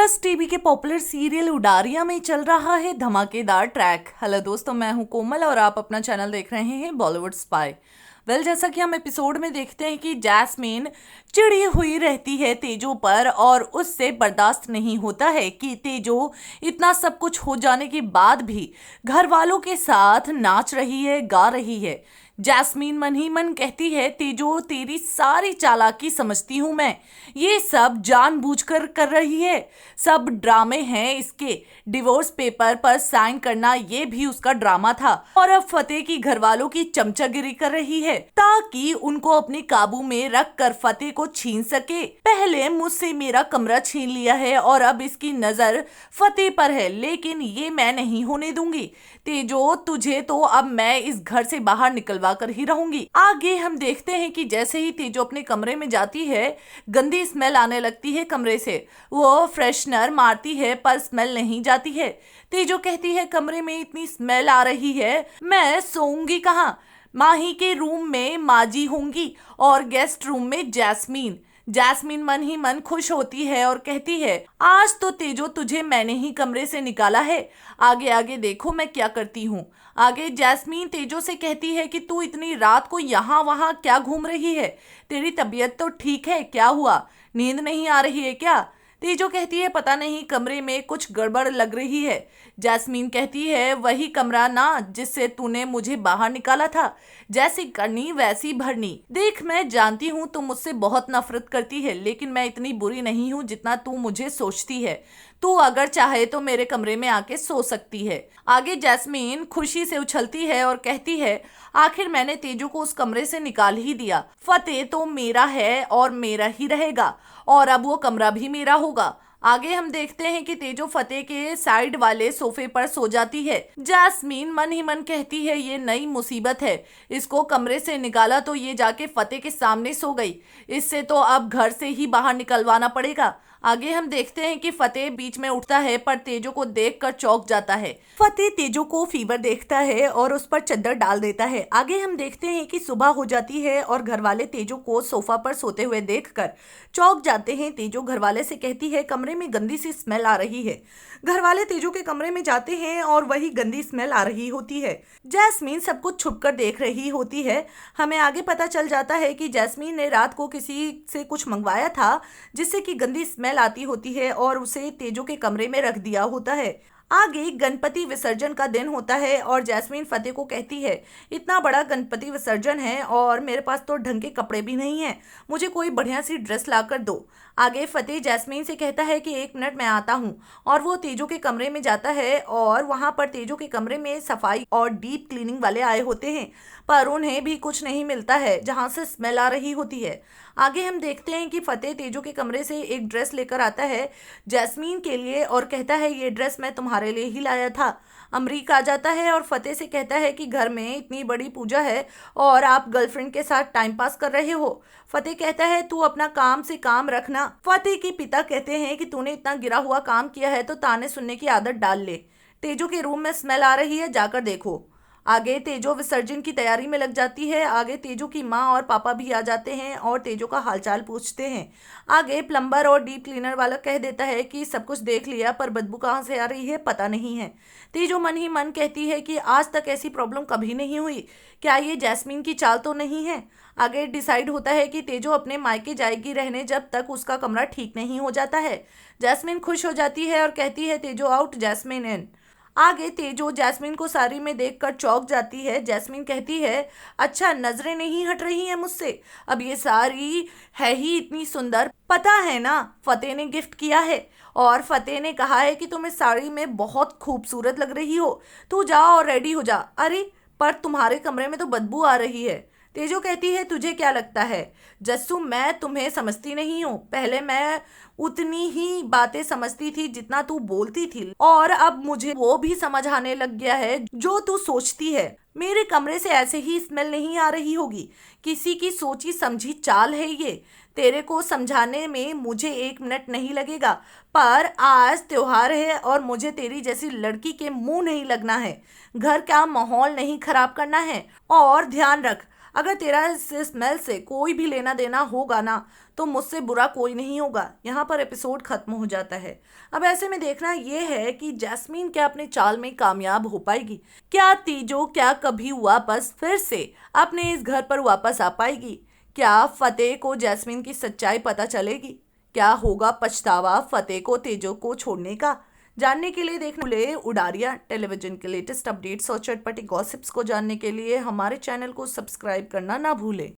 Plus TV के popular serial Udaariyan में चल रहा है धमाकेदार ट्रैक। हेलो दोस्तों, मैं हूं कोमल और आप अपना चैनल देख रहे हैं बॉलीवुड स्पाई। जैसा कि हम एपिसोड में देखते हैं कि जैस्मीन चिड़ी हुई रहती है तेजो पर और उससे बर्दाश्त नहीं होता है कि तेजो इतना सब कुछ हो जाने के बाद भी घर वालों के साथ नाच रही है, गा रही है। जैस्मीन मन ही मन कहती है, तेजो तेरी सारी चालाकी समझती हूं मैं, ये सब जानबूझकर कर रही है, सब ड्रामे हैं इसके। डिवोर्स पेपर पर साइन करना ये भी उसका ड्रामा था और अब फतेह की घरवालों की चमचागिरी कर रही है ताकि उनको अपने काबू में रख कर फतेह को छीन सके। पहले मुझसे मेरा कमरा छीन लिया है और अब इसकी नजर फतेह पर है, लेकिन ये मैं नहीं होने दूंगी। तेजो तुझे तो अब मैं इस घर से बाहर निकलवा कर ही रहूंगी। आगे हम देखते हैं कि जैसे ही तेजो अपने कमरे में जाती है, गंदी स्मेल आने लगती है कमरे से। वो फ्रेशनर मारती है पर स्मेल नहीं जाती है। तेजो कहती है, कमरे में इतनी स्मेल आ रही है, मैं सोऊंगी कहाँ? माही के रूम में माजी होंगी और गेस्ट रूम में जैस्मीन। जैस्मीन मन ही मन खुश होती है और कहती है, आज तो तेजो तुझे मैंने ही कमरे से निकाला है, आगे आगे देखो मैं क्या करती हूँ। आगे जैस्मीन तेजो से कहती है कि तू इतनी रात को यहाँ वहाँ क्या घूम रही है? तेरी तबीयत तो ठीक है, क्या हुआ? नींद नहीं आ रही है क्या? तेजो कहती है, पता नहीं कमरे में कुछ गड़बड़ लग रही है। जैस्मीन कहती है, वही कमरा ना जिससे तूने मुझे बाहर निकाला था, जैसी करनी वैसी भरनी। देख, मैं जानती हूँ तू मुझसे बहुत नफरत करती है, लेकिन मैं इतनी बुरी नहीं हूँ जितना तू मुझे सोचती है। तू अगर चाहे तो मेरे कमरे में आके सो सकती है। आगे जैस्मीन खुशी से उछलती है और कहती है, आखिर मैंने तेजो को उस कमरे से निकाल ही दिया। फतेह तो मेरा है और मेरा ही रहेगा और अब वो कमरा भी मेरा होगा। आगे हम देखते हैं कि तेजो फतेह के साइड वाले सोफे पर सो जाती है। जैस्मीन मन ही मन कहती है, ये नई मुसीबत है, इसको कमरे से निकाला तो ये जाके फतेह के सामने सो गई, इससे तो अब घर से ही बाहर निकलवाना पड़ेगा। आगे हम देखते हैं कि फतेह बीच में उठता है पर तेजो को देखकर चौंक जाता है। फतेह तेजो को फीवर देखता है और उस पर चादर डाल देता है। आगे हम देखते हैं कि सुबह हो जाती है और घरवाले तेजो को सोफा पर सोते हुए देखकर चौंक जाते हैं। तेजो घरवाले से कहती है, कमरे में गंदी सी स्मेल आ रही है। घरवाले तेजो के कमरे में जाते हैं और वही गंदी स्मेल आ रही होती है। जैस्मीन सब कुछ छुपकर देख रही होती है। हमें आगे पता चल जाता है कि जैस्मीन ने रात को किसी से कुछ मंगवाया था जिससे कि गंदी स्मेल आती होती है और उसे तेजो के कमरे में रख दिया होता है। आगे गणपति विसर्जन का दिन होता है और जैस्मीन फतेह को कहती है, इतना बड़ा गणपति विसर्जन है और मेरे पास तो ढंग के कपड़े भी नहीं हैं, मुझे कोई बढ़िया सी ड्रेस ला कर दो। आगे फतेह जैस्मीन से कहता है कि 1 मिनट मैं आता हूँ और वो तेजो के कमरे में जाता है और वहाँ पर तेजो के कमरे में सफाई और डीप क्लीनिंग वाले आए होते हैं पर उन्हें भी कुछ नहीं मिलता है जहाँ से स्मेल आ रही होती है। आगे हम देखते हैं कि फतेह तेजो के कमरे से एक ड्रेस लेकर आता है जैस्मीन के लिए और कहता है, ये ड्रेस मैं तुम्हारे लिए ही लाया था। अमरीक आ जाता है और फतेह से कहता है कि घर में इतनी बड़ी पूजा है और आप गर्लफ्रेंड के साथ टाइम पास कर रहे हो। फतेह कहता है, तू अपना काम से काम रखना। फतेह के पिता कहते हैं कि तूने इतना गिरा हुआ काम किया है तो ताने सुनने की आदत डाल ले। तेजो के रूम में स्मेल आ रही है, जाकर देखो। आगे तेजो विसर्जन की तैयारी में लग जाती है। आगे तेजो की माँ और पापा भी आ जाते हैं और तेजो का हालचाल पूछते हैं। आगे प्लम्बर और डीप क्लीनर वाला कह देता है कि सब कुछ देख लिया पर बदबू कहाँ से आ रही है पता नहीं है। तेजो मन ही मन कहती है कि आज तक ऐसी प्रॉब्लम कभी नहीं हुई, क्या ये जैस्मीन की चाल तो नहीं है। आगे डिसाइड होता है कि तेजो अपने मायके जाएगी रहने जब तक उसका कमरा ठीक नहीं हो जाता है। जैस्मीन खुश हो जाती है और कहती है, तेजो आउट जैस्मीन इन। आगे तेजो जैस्मीन को साड़ी में देखकर चौंक जाती है। जैस्मीन कहती है, अच्छा नजरें नहीं हट रही हैं मुझसे, अब ये साड़ी है ही इतनी सुंदर, पता है ना फतेह ने गिफ्ट किया है और फतेह ने कहा है कि तुम इस साड़ी में बहुत खूबसूरत लग रही हो, तू जा और रेडी हो जा। अरे पर तुम्हारे कमरे में तो बदबू आ रही है। तेजो कहती है, तुझे क्या लगता है जस्सू, मैं तुम्हें समझती नहीं हूँ। पहले मैं उतनी ही बातें समझती थी जितना तू बोलती थी और अब मुझे वो भी समझ आने लग गया है जो तू सोचती है। मेरे कमरे से ऐसे ही स्मेल नहीं आ रही होगी, किसी की सोची समझी चाल है ये। तेरे को समझाने में मुझे 1 मिनट नहीं लगेगा, पर आज त्योहार है और मुझे तेरी जैसी लड़की के मुंह नहीं लगना है। घर का माहौल नहीं खराब करना है। और ध्यान रख, अगर तेरा इस स्मेल से कोई भी लेना देना होगा ना तो मुझसे बुरा कोई नहीं होगा। यहाँ पर एपिसोड खत्म हो जाता है। अब ऐसे में देखना ये है कि जैस्मीन क्या अपने चाल में कामयाब हो पाएगी, क्या तीजो क्या कभी वापस फिर से अपने इस घर पर वापस आ पाएगी, क्या फतेह को जैस्मीन की सच्चाई पता चलेगी, क्या होगा पछतावा फतेह को तेजो को छोड़ने का। जानने के लिए देखने भूले उडारिया टेलीविजन के लेटेस्ट अपडेट्स और चटपटी गॉसिप्स को जानने के लिए हमारे चैनल को सब्सक्राइब करना ना भूलें।